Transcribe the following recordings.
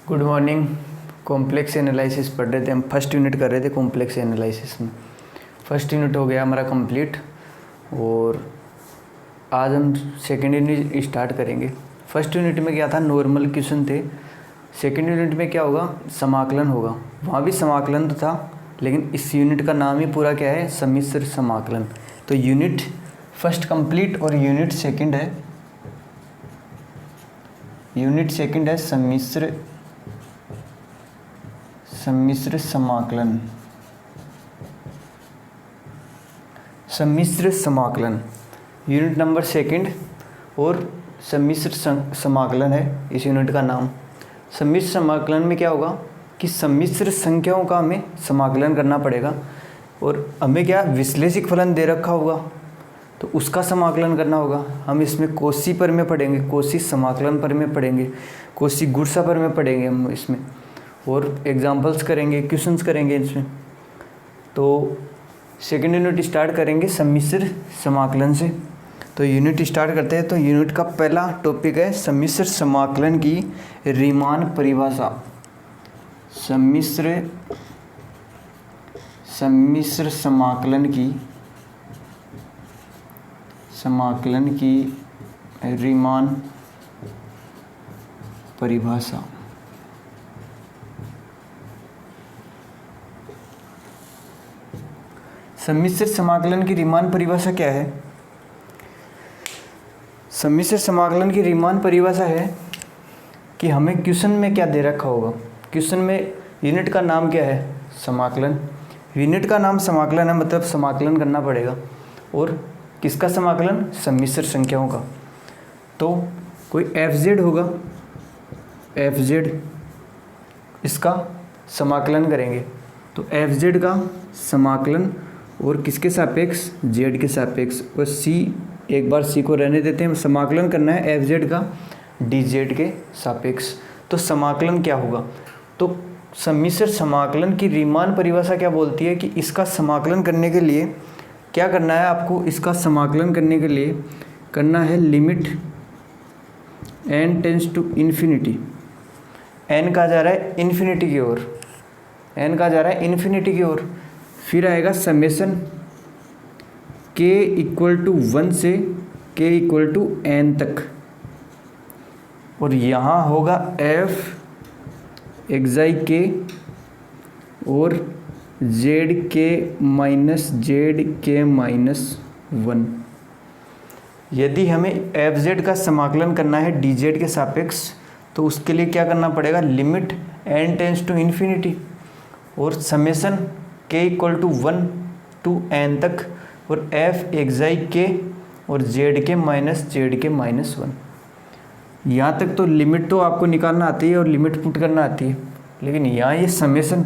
Good morning. Complex analysis पढ़ रहे थे हम, फर्स्ट यूनिट कर रहे थे कॉम्प्लेक्स एनालिसिस में। फर्स्ट यूनिट हो गया हमारा कंप्लीट और आज हम सेकेंड यूनिट स्टार्ट करेंगे। फर्स्ट यूनिट में क्या था, नॉर्मल क्वेश्चन थे। सेकेंड यूनिट में क्या होगा, समाकलन होगा। वहाँ भी समाकलन तो था, लेकिन इस यूनिट का नाम ही पूरा क्या है, सम्मिश्र समाकलन। तो यूनिट फर्स्ट कंप्लीट और यूनिट सेकंड है सम्मिश्र समाकलन। सम्मिश्र समाकलन यूनिट नंबर सेकंड और सम्मिश्र समाकलन है इस यूनिट का नाम। सम्मिश्र समाकलन में क्या होगा कि सम्मिश्र संख्याओं का हमें समाकलन करना पड़ेगा और हमें क्या विश्लेषिक फलन दे रखा होगा तो उसका समाकलन करना होगा। हम इसमें कोशी पर में पढ़ेंगे, कोशी समाकलन पर में पढ़ेंगे, कोशी गुणसा पर में पढ़ेंगे हम इसमें, और एग्जांपल्स करेंगे, क्वेश्चंस करेंगे इसमें। तो सेकेंड यूनिट स्टार्ट करेंगे सम्मिश्र समाकलन से। तो यूनिट स्टार्ट करते हैं। तो यूनिट का पहला टॉपिक है सम्मिश्र समाकलन की रीमान परिभाषा। सम्मिश्र समाकलन की रीमान परिभाषा। सम्मिश्र समाकलन की रीमान परिभाषा क्या है? सम्मिश्र समाकलन की रीमान परिभाषा है कि हमें क्वेश्चन में क्या दे रखा होगा। क्वेश्चन में यूनिट का नाम क्या है, समाकलन। यूनिट का नाम समाकलन है, मतलब समाकलन करना पड़ेगा। और किसका समाकलन, सम्मिश्र संख्याओं का। तो कोई fz होगा, fz इसका समाकलन करेंगे। तो fz का समाकलन और किसके सापेक्ष, z के सापेक्ष। और c, एक बार c को रहने देते हैं, समाकलन करना है fz का dz के सापेक्ष। तो समाकलन क्या होगा, तो सम्मिश्र समाकलन की रीमान परिभाषा क्या बोलती है कि इसका समाकलन करने के लिए क्या करना है आपको। इसका समाकलन करने के लिए करना है limit n tends to infinity. n कहा जा रहा है इन्फिनिटी की ओर, n कहा जा रहा है इन्फिनिटी की ओर। फिर आएगा समेशन k इक्वल टू 1 से k इक्वल टू n तक। और यहाँ होगा f एक्साई k और zk माइनस 1। यदि हमें fz का समाकलन करना है dz के सापेक्ष तो उसके लिए क्या करना पड़ेगा, limit n tends to infinity और summation k equal to 1 to n तक और f एक्साई k और zk माइनस 1। यहाँ तक तो लिमिट तो आपको निकालना आती है और लिमिट पुट करना आती है, लेकिन यहाँ ये समेशन।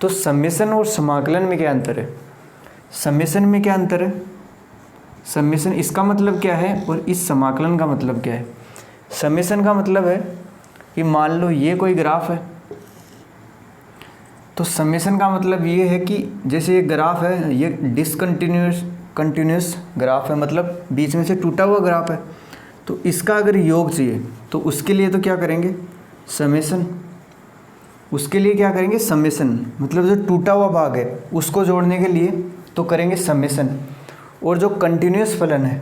तो समेशन और समाकलन में क्या अंतर है, समेशन में क्या अंतर है, समेशन इसका मतलब क्या है और इस समाकलन का मतलब क्या है। समेशन का मतलब है कि मान लो ये कोई ग्राफ है, तो समेशन का मतलब ये है कि जैसे ये ग्राफ है, ये कंटिन्यूस ग्राफ है, मतलब बीच में से टूटा हुआ ग्राफ है। तो इसका अगर योग चाहिए तो उसके लिए तो क्या करेंगे, समेशन। उसके लिए क्या करेंगे, समेशन, मतलब जो टूटा हुआ भाग है उसको जोड़ने के लिए तो करेंगे समेशन। और जो कंटिन्यूस फलन है,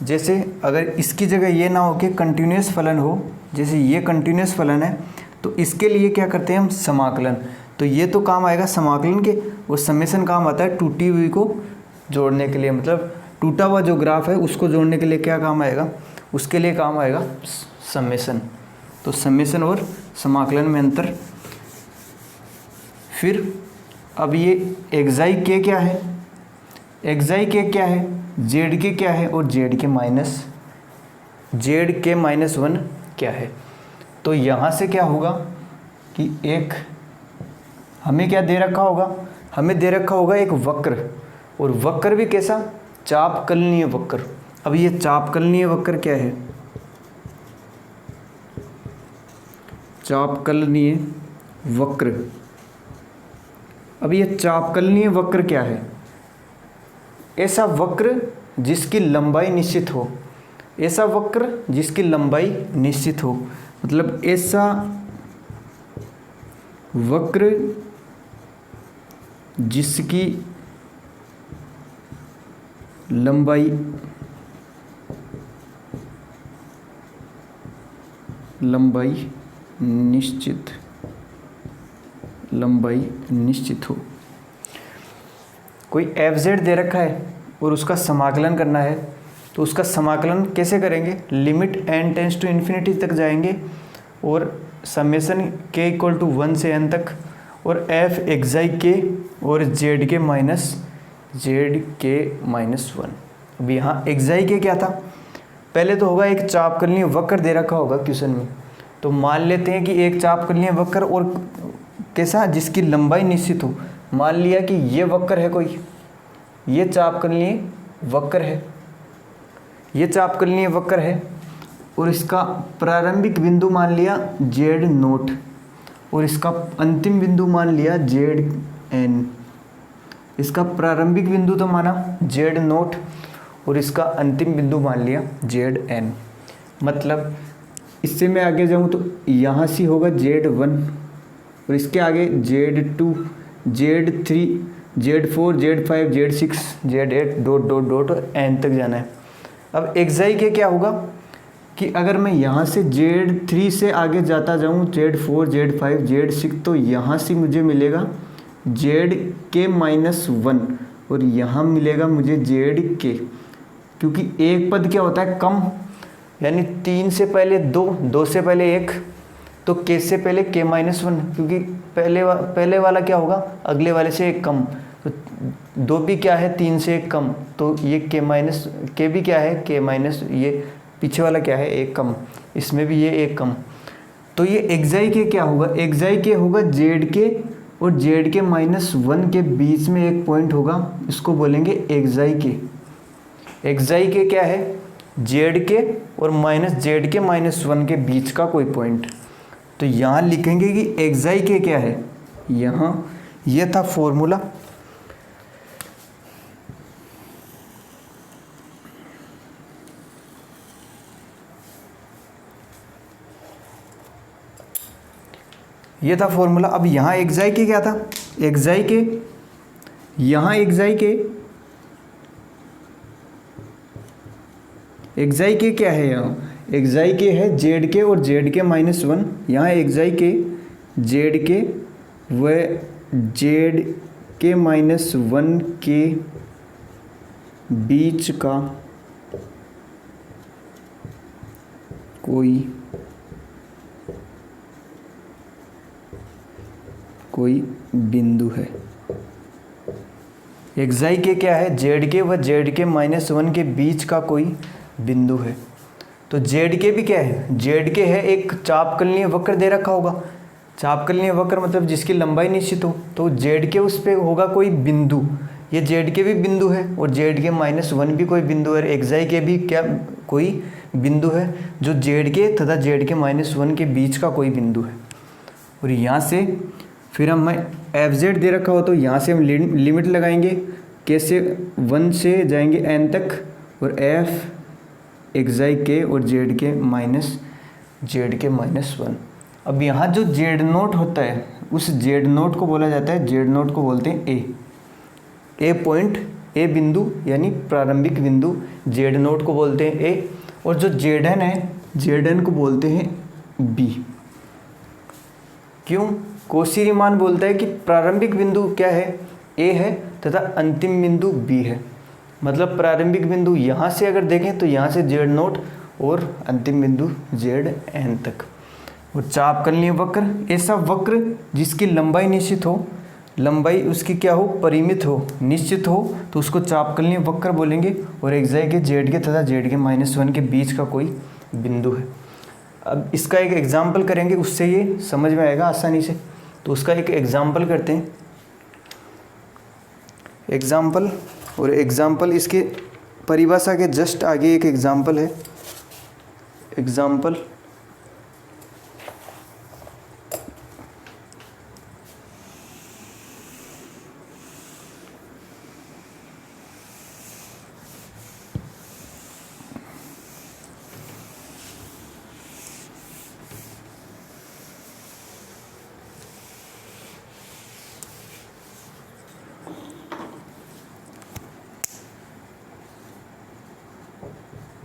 जैसे अगर इसकी जगह ये ना हो कि कंटिन्यूस फलन हो, जैसे ये कंटिन्यूस फलन है, तो इसके लिए क्या करते हैं हम, समाकलन। तो ये तो काम आएगा समाकलन के, और समेशन काम आता है टूटी हुई को जोड़ने के लिए, मतलब टूटा हुआ जो ग्राफ है उसको जोड़ने के लिए क्या काम आएगा, उसके लिए काम आएगा समेशन। तो समेशन और समाकलन में अंतर। फिर अब ये एक्साई के क्या है, एक्साई के क्या है, जेड के क्या है और जेड के माइनस 1 क्या है। तो यहाँ से क्या होगा कि एक हमें क्या दे रखा होगा, हमें दे रखा होगा एक वक्र, और वक्र भी कैसा, चापकलनीय वक्र। अब ये चापकलनीय वक्र क्या है, चापकलनीय वक्र। अब ये चापकलनीय वक्र क्या है, ऐसा वक्र जिसकी लंबाई निश्चित हो, ऐसा वक्र जिसकी लंबाई निश्चित हो, मतलब ऐसा वक्र जिसकी लंबाई निश्चित हो। कोई एफ जेड दे रखा है और उसका समाकलन करना है, तो उसका समाकलन कैसे करेंगे? Limit n tends to infinity तक जाएंगे और समेसन k इक्वल टू 1 से n तक, और f एक्साई k और z के माइनस 1। अब यहाँ एक्साई के क्या था? पहले तो होगा एक चापकलनीय वक्र दे रखा होगा क्वेश्चन में, तो मान लेते हैं कि एक चापकलनीय वक्र और कैसा, जिसकी लंबाई निश्चित हो। मान लिया कि ये वक्र है, कोई ये चापकलनीय वक्र है, ये चापकलनीय वक्र है और इसका प्रारंभिक बिंदु मान लिया जेड नोट और इसका अंतिम बिंदु मान लिया जेड एन। इसका प्रारंभिक बिंदु तो माना जेड नोट और इसका अंतिम बिंदु मान लिया जेड एन। मतलब इससे मैं आगे जाऊँ तो यहाँ से होगा जेड वन और इसके आगे Z two, Z three, Z four, Z five, Z six, Z eight, dot dot dot N तक जाना है। अब एक्साई के क्या होगा कि अगर मैं यहाँ से जेड थ्री से आगे जाता जाऊँ, Z four, Z five, Z six, तो यहाँ से मुझे मिलेगा जेड के माइनस वन और यहाँ मिलेगा मुझे जेड के, क्योंकि एक पद क्या होता है? कम, यानी 3 से पहले 2, 2 से पहले 1, तो के से पहले के माइनस वन, क्योंकि पहले वाला क्या होगा? अगले वाले से एक कम, तो 2 भी क्या है? 3 से एक कम, तो ये के भी क्या है? के माइनस, ये पीछे वाला क्या है? एक कम, इसमें भी ये एक कम। तो ये एक्साई के क्या होगा? एक्साई के होगा जेड के और जेड के माइनस वन के बीच में एक पॉइंट होगा, इसको बोलेंगे एक्साई के। एक्साई के क्या है? जेड के और माइनस जेड के माइनस वन के बीच का कोई पॉइंट। तो यहाँ लिखेंगे कि एक्साई के क्या है? यहाँ ये था फॉर्मूला। ये था फॉर्मूला। अब यहाँ एक्साई के क्या था? एक्साई के, यहाँ एक्साई के क्या है? यहाँ एक्साई के है जेड के और जेड के माइनस वन। यहाँ एक्साई के जेड के व जेड के माइनस वन के बीच का कोई बिंदु है। एक्साई के क्या है? जेड के व जेड के माइनस वन के बीच का कोई बिंदु है। तो जेड के भी क्या है? जेड के है एक चापकलनीय वक्र दे रखा होगा। चापकलनीय वक्र मतलब जिसकी लंबाई निश्चित हो, तो जेड के उस पे होगा कोई बिंदु। ये जेड के भी बिंदु है और जेड के माइनस वन भी कोई बिंदु है। एक्साई के भी क्या कोई बिंदु है जो जेड के तथा जेड के माइनस वन के बीच का कोई बिंदु है। और यहाँ से फिर हम एफ जेड दे रखा हो तो यहाँ से हम लिमिट लगाएंगे, कैसे? 1 से जाएंगे n तक और एफ एक्साई के और जेड के माइनस वन। अब यहाँ जो जेड नोट होता है उस जेड नोट को बोला जाता है, जेड नोट को बोलते हैं ए पॉइंट, ए बिंदु यानी प्रारंभिक बिंदु, जेड नोट को बोलते हैं ए। और जो जेड एन है, जेड एन को बोलते हैं बी। क्यों? कोशी रीमान बोलता है कि प्रारंभिक बिंदु क्या है? ए है तथा अंतिम बिंदु बी है। मतलब प्रारंभिक बिंदु यहाँ से अगर देखें तो यहाँ से जेड नोट और अंतिम बिंदु जेड एन तक। और चापकलनीय वक्र, ऐसा वक्र जिसकी लंबाई निश्चित हो, लंबाई उसकी क्या हो? परिमित हो, निश्चित हो, तो उसको चापकलनीय वक्र बोलेंगे। और एक्साई के जेड के तथा जेड के माइनस वन के बीच का कोई बिंदु है। अब इसका एक एग्जाम्पल करेंगे, उससे ये समझ में आएगा आसानी से। तो उसका एक एग्जाम्पल करते हैं, एग्जाम्पल। और एग्जाम्पल इसके परिभाषा के जस्ट आगे एक एग्जाम्पल है। एग्जाम्पल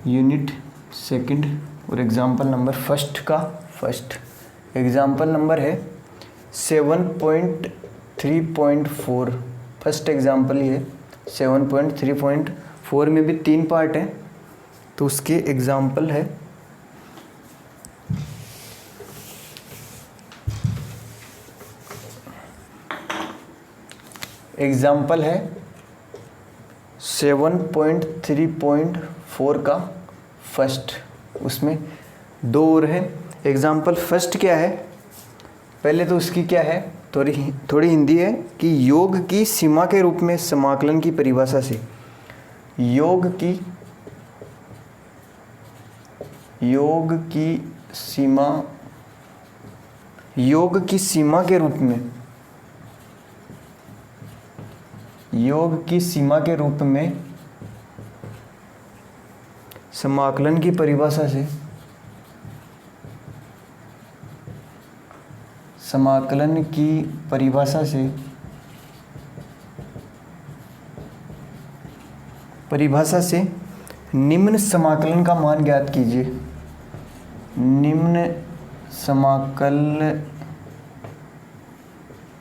यूनिट सेकंड और एग्जाम्पल नंबर फर्स्ट का फर्स्ट एग्जाम्पल नंबर है 7.3.4। फर्स्ट एग्जाम्पल ही है 7.3.4 में भी 3 पार्ट हैं, तो उसके एग्जाम्पल है एग्जाम्पल है 7.3.4 का फर्स्ट। उसमें 2 और है। एग्जाम्पल फर्स्ट क्या है, पहले तो उसकी क्या है थोड़ी हिंदी है कि योग की सीमा के रूप में समाकलन की परिभाषा से योग की सीमा के रूप में समाकलन की परिभाषा से निम्न समाकलन का मान ज्ञात कीजिए। निम्न समाकल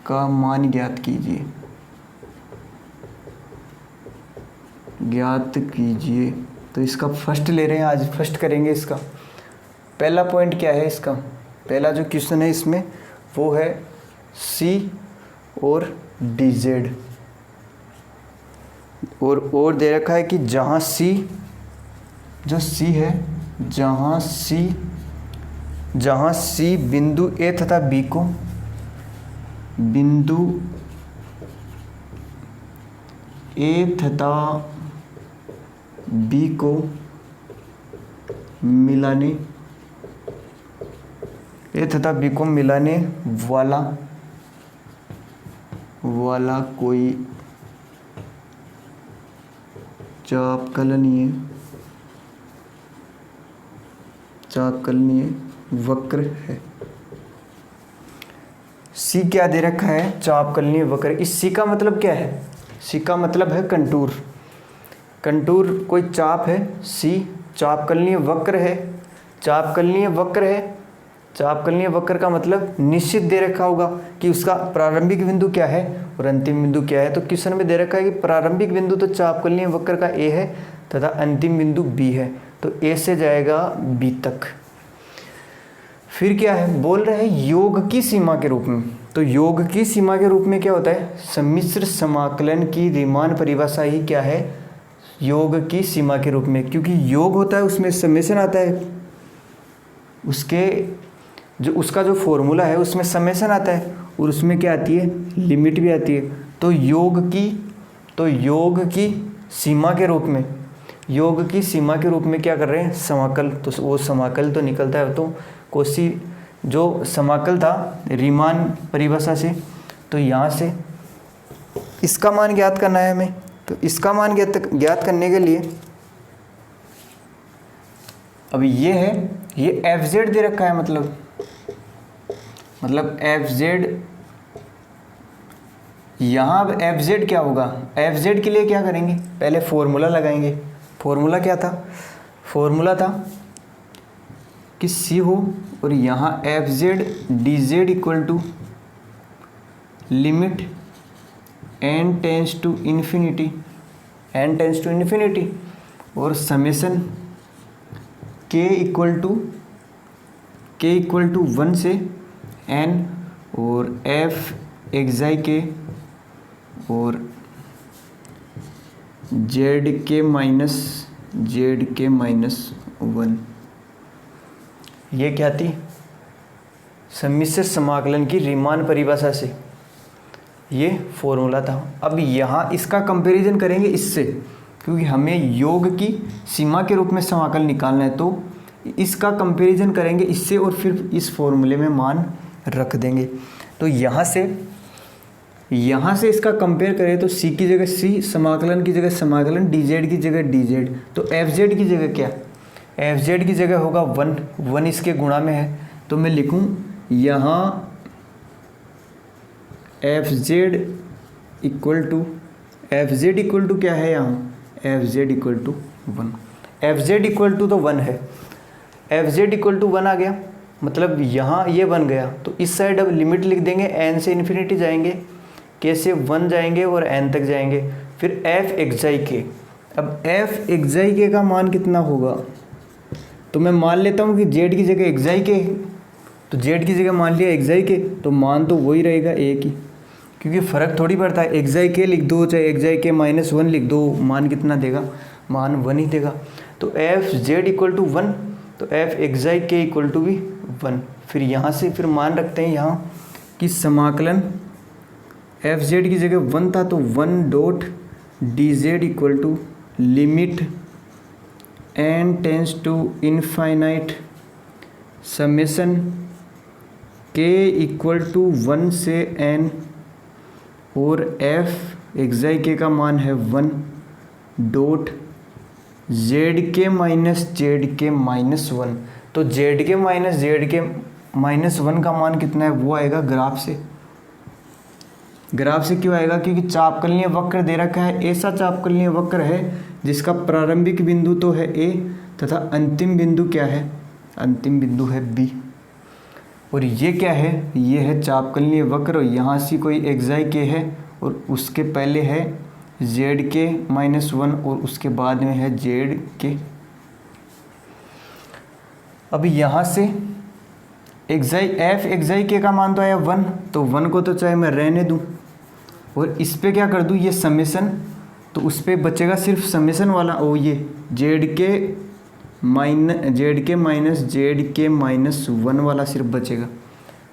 का मान ज्ञात कीजिए। तो इसका फर्स्ट ले रहे हैं, आज फर्स्ट करेंगे इसका। पहला पॉइंट क्या है इसका, पहला जो क्वेश्चन है इसमें वो है C और DZ और दे रखा है कि जहाँ C है, जहाँ C बिंदु A तथा B को मिलाने वाला कोई चापकलनीय वक्र है। सी क्या दे रखा है, चापकलनीय वक्र। इस सी का मतलब क्या है, सी का मतलब है कंटूर। कोई चाप है, सी चापकलनीय वक्र का मतलब निश्चित दे रखा होगा कि उसका प्रारंभिक बिंदु क्या है और अंतिम बिंदु क्या है। तो क्वेश्चन में दे रखा है कि प्रारंभिक बिंदु तो चापकलनीय वक्र का ए है तथा अंतिम बिंदु बी है, तो ए से जाएगा बी तक। फिर क्या है, बोल रहे हैं योग की सीमा के रूप में। तो योग की सीमा के रूप में क्या होता है, सम्मिश्र समाकलन की रीमान परिभाषा ही क्या है, योग की सीमा के रूप में। क्योंकि योग होता है उसमें समेशन आता है, उसका जो फॉर्मूला है उसमें समेशन आता है और उसमें क्या आती है, लिमिट भी आती है। तो योग की सीमा के रूप में क्या कर रहे हैं, समाकल। तो वो समाकल तो निकलता है, तो कोसी जो समाकल था रीमान परिभाषा से, तो यहाँ से इसका मान ज्ञात करना है हमें। तो इसका मान ज्ञात करने के लिए अब ये है, ये FZ दे रखा है, मतलब FZ। यहाँ अब FZ क्या होगा, FZ के लिए क्या करेंगे, पहले फॉर्मूला लगाएंगे। फॉर्मूला क्या था, फॉर्मूला था कि C हो और यहाँ FZ DZ equal to limit n tends to infinity और समेशन k इक्वल टू 1 से n और f xi के और z के माइनस 1। ये क्या थी, सम्मिश्र समाकलन की रीमान परिभाषा से ये फॉर्मूला था। अब यहाँ इसका कंपैरिजन करेंगे इससे, क्योंकि हमें योग की सीमा के रूप में समाकल निकालना है, तो इसका कंपैरिजन करेंगे इससे और फिर इस फॉर्मूले में मान रख देंगे। तो यहाँ से इसका कंपेयर करें तो C की जगह C, समाकलन की जगह समाकलन, DZ की जगह DZ। तो FZ की जगह क्या, FZ की जगह होगा 1 इसके गुणा में है, तो मैं लिखूँ यहाँ FZ इक्वल टू क्या है, यहाँ FZ equal to 1। F Z equal to तो 1 है, एफ जेड इक्वल टू 1 आ गया, मतलब यहाँ ये बन गया। तो इस साइड अब लिमिट लिख देंगे, एन से इन्फिनिटी जाएंगे, के से 1 जाएंगे और एन तक जाएंगे। फिर एफ एक्साई के, अब एफ एक्साई के का मान कितना होगा, तो मैं मान लेता हूँ कि जेड की जगह एक्साई के, तो जेड की जगह मान लिया एक्साई के, तो मान तो वही रहेगा एक ही, क्योंकि फ़र्क थोड़ी पड़ता है। एक्साई के लिख दो चाहे एक्साई के -1 लिख दो, मान कितना देगा, मान 1 ही देगा। तो एफ जेड इक्वल टू 1, तो एफ एक्साई के इक्वल टू भी 1। फिर यहाँ से फिर मान रखते हैं यहाँ कि समाकलन एफ जेड की जगह 1 था, तो 1 dot D Z equal to limit N tends to infinite summation के इक्वल टू 1 से एन, और एफ एक्साई के का मान है 1 डॉट जेड के माइनस जेड के -1। तो जेड के माइनस जेड के -1 का मान कितना है, वो आएगा ग्राफ से। ग्राफ से क्यों आएगा, क्योंकि चापकलनीय वक्र दे रखा है, ऐसा चापकलनीय वक्र है जिसका प्रारंभिक बिंदु तो है ए तथा अंतिम बिंदु क्या है, अंतिम बिंदु है बी। और ये क्या है, ये है चापकलनीय वक्र, और यहाँ से कोई एक्साई के है और उसके पहले है जेड के -1 और उसके बाद में है जेड के। अब यहाँ से एक्साई एफ एक्साई के का मान तो आया 1, तो 1 को तो चाहे मैं रहने दूँ और इस पे क्या कर दूँ, ये समेसन, तो उस पर बचेगा सिर्फ समेसन वाला, ओ ये जेड के माइनस जेड के -1 वाला सिर्फ बचेगा।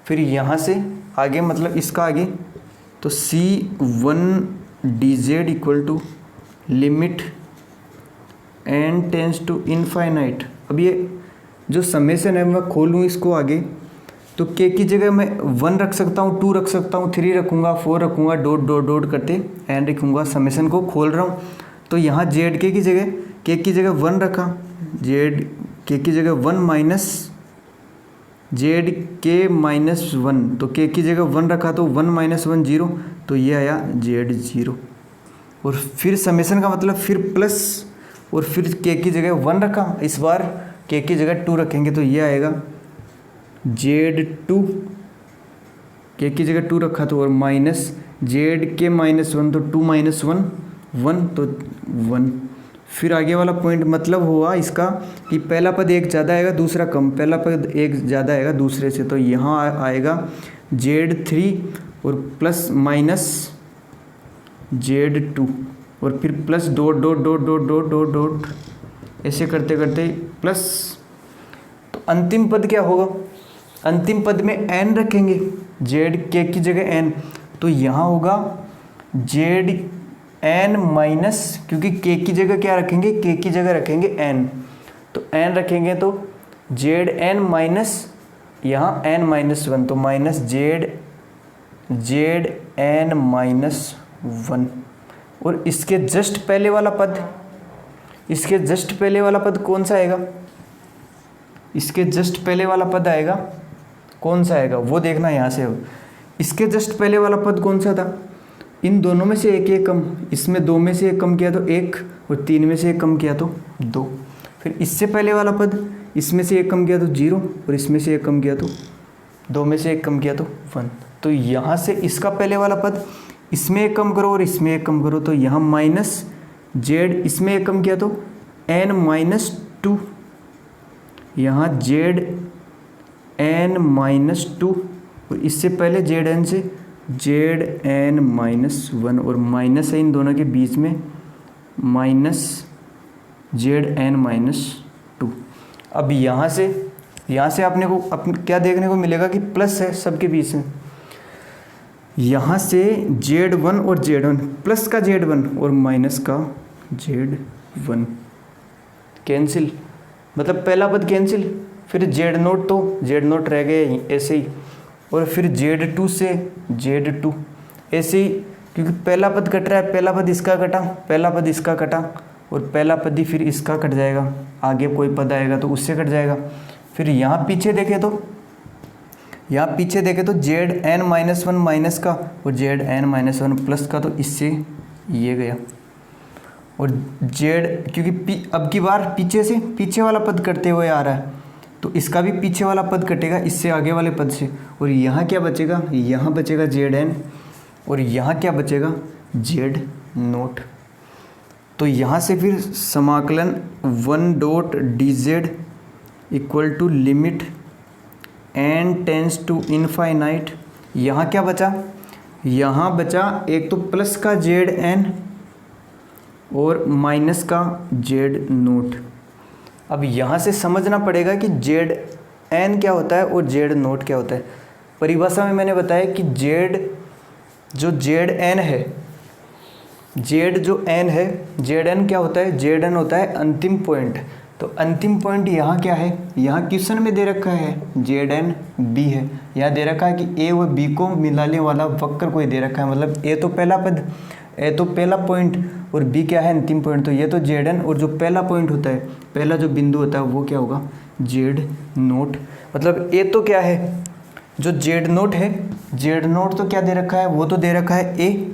फिर यहाँ से आगे मतलब इसका आगे, तो C1 D Z equal to limit N tends to infinite. अब ये जो समेसन है मैं खोलूँ इसको आगे, तो के की जगह मैं 1 रख सकता हूँ, 2 रख सकता हूँ, 3 रखूँगा, 4 रखूँगा, डॉट डॉट डॉट करते एन रखूँगा। समेसन को खोल रहा हूँ, तो यहाँ जेड के की जगह 1 रखा, जेड के की जगह 1 माइनस जेड के -1, तो के की जगह 1 रखा, तो 1 - 1 0, तो ये आया जेड 0। और फिर समेसन का मतलब फिर प्लस, और फिर के की जगह 1 रखा, इस बार के की जगह 2 रखेंगे, तो ये आएगा Z2, के की जगह 2 रखा तो, और माइनस जेड के -1, तो 2 - 1 1, तो 1। फिर आगे वाला पॉइंट मतलब हुआ इसका कि पहला पद एक ज़्यादा आएगा दूसरा कम, पहला पद एक ज़्यादा आएगा दूसरे से, तो यहाँ आएगा Z3 और प्लस माइनस Z2, और फिर plus dot dot dot dot dot dot dot ऐसे करते करते प्लस। तो अंतिम पद क्या होगा, अंतिम पद में n रखेंगे, जेड के की जगह n, तो यहाँ होगा जेड n माइनस, क्योंकि के की जगह क्या रखेंगे, के की जगह रखेंगे n, तो n रखेंगे तो जेड n माइनस यहाँ n-1, तो माइनस जेड n -1। और इसके जस्ट पहले वाला पद, इसके जस्ट पहले वाला पद कौन सा आएगा, इसके जस्ट पहले वाला पद आएगा कौन सा आएगा वो देखना यहाँ से। अब इसके जस्ट पहले वाला पद कौन सा था, इन दोनों में से एक एक कम, इसमें 2 में से एक कम किया तो 1, और 3 में से एक कम किया तो 2। फिर इससे पहले वाला पद, इसमें से एक कम किया तो 0, और इसमें से एक कम किया तो 2 में से एक कम किया तो 1। तो यहाँ से इसका पहले वाला पद, इसमें एक कम करो और इसमें एक कम करो, तो यहाँ माइनस जेड, इसमें एक कम किया तो n-2, यहाँ जेड n-2, और इससे पहले जेड एन से जेड n-1, और माइनस है इन दोनों के बीच में माइनस जेड n-2। अब यहाँ से आपने को क्या देखने को मिलेगा कि प्लस है सबके बीच में, यहाँ से Z1 और Z1, प्लस का Z1 और माइनस का Z1 कैंसिल, मतलब पहला पद कैंसिल, फिर Z0 तो Z0 रह गए ऐसे ही, और फिर Z2 से Z2 ऐसे ही, क्योंकि पहला पद कट रहा है, पहला पद इसका कटा, पहला पद इसका कटा, और पहला पद ही फिर इसका कट जाएगा, आगे कोई पद आएगा तो उससे कट जाएगा। फिर यहाँ पीछे देखें तो जेड n-1 माइनस का और जेड n-1 प्लस का, तो इससे ये गया। और जेड क्योंकि अब की बार पीछे वाला पद कटते हुए आ रहा है, तो इसका भी पीछे वाला पद कटेगा इससे आगे वाले पद से, और यहाँ क्या बचेगा, यहाँ बचेगा जेड एन, और यहाँ क्या बचेगा जेड नोट। तो यहाँ से फिर समाकलन 1 dot D Z equal to limit N tends to infinite. यहाँ क्या बचा, यहाँ बचा एक तो प्लस का जेड एन और माइनस का जेड नोट। अब यहाँ से समझना पड़ेगा कि जेड एन क्या होता है और जेड नोट क्या होता है। परिभाषा में मैंने बताया कि जेड एन है, जेड जो एन है, जेड एन क्या होता है, जेड एन होता है अंतिम पॉइंट। तो अंतिम पॉइंट यहाँ क्या है, यहाँ क्वेश्चन में दे रखा है जेड एन बी है, यहाँ दे रखा है कि ए व बी को मिलाने वाला वक्र कोई दे रखा है, मतलब ए तो पहला पद, ए तो पहला पॉइंट और बी क्या है अंतिम पॉइंट। तो ये तो जेड एन और जो पहला पॉइंट होता है, पहला जो बिंदु होता है वो क्या होगा जेड नोट। मतलब ए तो क्या है जो जेड नोट है, जेड नोट तो क्या दे रखा है, वो तो दे रखा है ए,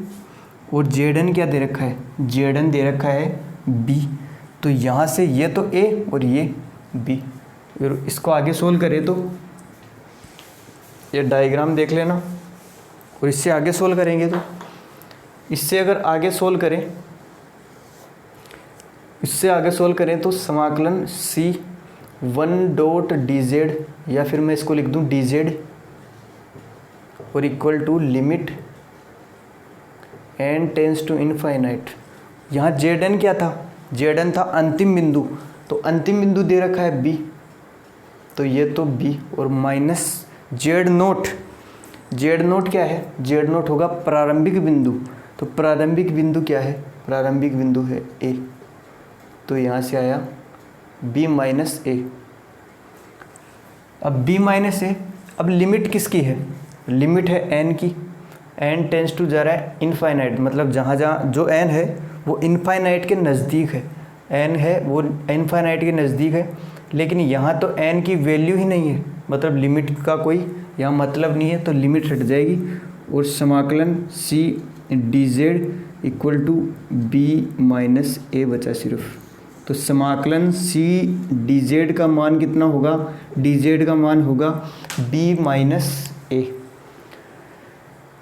और जेड एन क्या दे रखा है, जेड एन दे रखा है बी। तो यहाँ से ये तो ए और ये बी। फिर इसको आगे सोल्व करें तो ये डायग्राम देख लेना, और इससे आगे सोल्व करेंगे तो इससे अगर आगे सोल्व करें, इससे आगे सोल्व करें तो समाकलन C 1 डॉट डी जेड, या फिर मैं इसको लिख दूँ डी जेड और equal to limit N tends to infinite. यहाँ जेड एन क्या था, जेड एन था अंतिम बिंदु, तो अंतिम बिंदु दे रखा है बी, तो ये तो बी, और minus Z note, Z note क्या है, जेड नोट होगा प्रारंभिक बिंदु। तो प्रारंभिक बिंदु क्या है, प्रारंभिक बिंदु है ए, तो यहाँ से आया बी माइनस ए। अब बी माइनस ए, अब लिमिट किसकी है, लिमिट है एन की, एन टेंस टू जा रहा है इनफाइनाइट, मतलब जहाँ जहाँ जो एन है वो इनफाइनाइट के नज़दीक है, एन है वो इनफाइनाइट के नज़दीक है, लेकिन यहाँ तो एन की वैल्यू ही नहीं है, मतलब लिमिट का कोई यहाँ मतलब नहीं है, तो लिमिट हट जाएगी और समाकलन C D Z equal to B minus A बचा सिर्फ। तो समाकलन सी डी जेड का मान कितना होगा, डी जेड का मान होगा बी माइनस ए।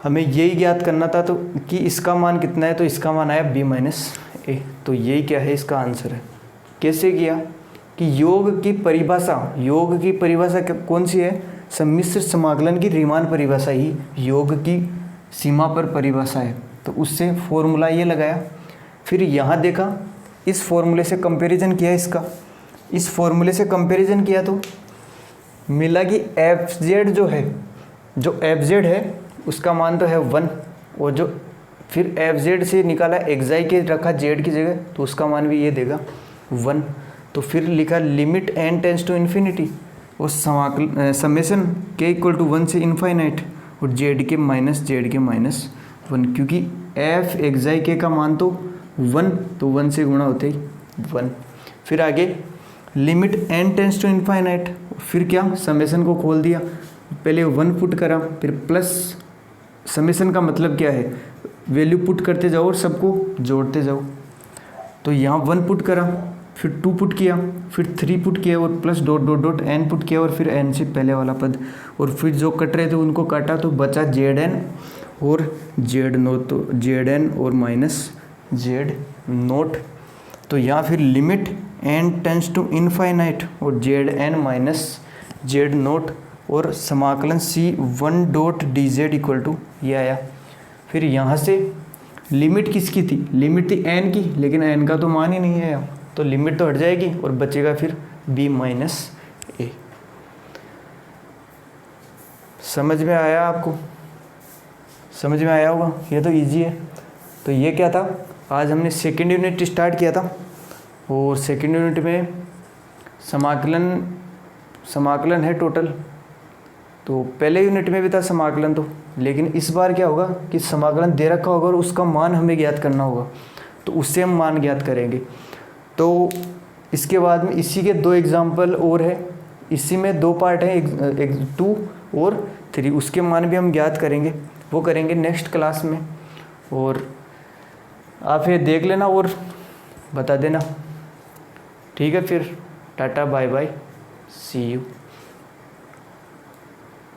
हमें यही ज्ञात करना था तो कि इसका मान कितना है, तो इसका मान आया बी माइनस ए। तो यही क्या है, इसका आंसर है। कैसे किया कि योग की परिभाषा कौन सी है, सम्मिश्र समाकलन की रीमान परिभाषा ही योग की सीमा पर परिभाषा है। तो उससे फॉर्मूला ये लगाया, फिर यहाँ देखा, इस फॉर्मूले से कंपैरिजन किया, इस फॉर्मूले से कंपैरिजन किया तो मिला कि एफ जेड जो एफ जेड है उसका मान तो है 1, और जो फिर एफ जेड से निकाला एक्साई के रखा जेड की जगह, तो उसका मान भी ये देगा 1। तो फिर लिखा limit N tends to infinity, और समेशन के इक्वल टू 1 से इनफाइनाइट, और जेड के माइनस 1, क्योंकि एफ एक्साई के का मान तो 1, तो 1 से गुणा होते ही 1। फिर आगे limit N tends to infinite, फिर क्या समेशन को खोल दिया, पहले 1 पुट करा, फिर प्लस समेशन का मतलब क्या है, वैल्यू पुट करते जाओ और सबको जोड़ते जाओ। तो यहाँ 1 पुट करा, फिर 2 पुट किया, फिर 3 पुट किया, और plus dot dot dot n put किया, और फिर एन से पहले वाला पद, और फिर जो कट रहे थे उनको काटा, तो बचा जेड एन और जेड नोट, तो जेड एन और माइनस जेड नोट। तो यहाँ फिर limit N tends to infinite और Z N minus Z naught, और समाकलन C 1 dot D Z equal to ये आया। फिर यहाँ से लिमिट किसकी थी, लिमिट थी एन की, लेकिन एन का तो मान ही नहीं है, तो लिमिट तो हट जाएगी और बचेगा फिर बी माइनस ए। समझ में आया आपको, समझ में आया होगा, ये तो इजी है। तो ये क्या था, आज हमने सेकेंड यूनिट स्टार्ट किया था, और सेकेंड यूनिट में समाकलन है टोटल। तो पहले यूनिट में भी था समाकलन, तो लेकिन इस बार क्या होगा कि समाकलन दे रखा होगा और उसका मान हमें ज्ञात करना होगा, तो उससे हम मान ज्ञात करेंगे। तो इसके बाद में इसी के 2 एग्जाम्पल और है, इसी में 2 पार्ट हैं, 2 और 3, उसके मान भी हम ज्ञात करेंगे, वो करेंगे नेक्स्ट क्लास में। और आप ये देख लेना, और बता देना। ठीक है फिर, tata bye bye, see you.